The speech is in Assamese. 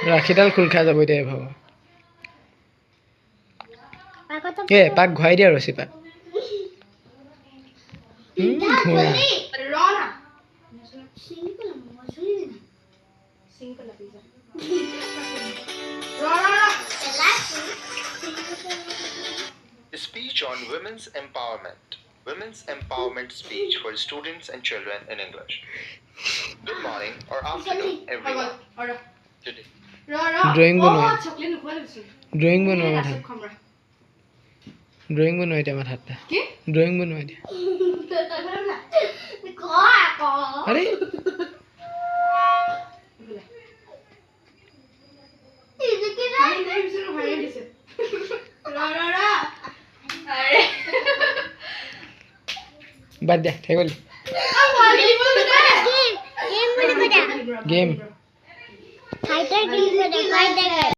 ৰাখিডাল খোল খাই যাব এতিয়া ভাব পাক ঘূৰাই দিয়া ৰছী পাক Speech on women's empowerment. Women's empowerment speech for students and children in English. Good morning or afternoon, everyone. Today. Drawing বনোৱা মাথাত ড্ৰয়িং বনোৱা এতিয়া মাথাত ড্ৰয়িং বনোৱা এতিয়া আৰে বাদ দে ঠিক বলি গেম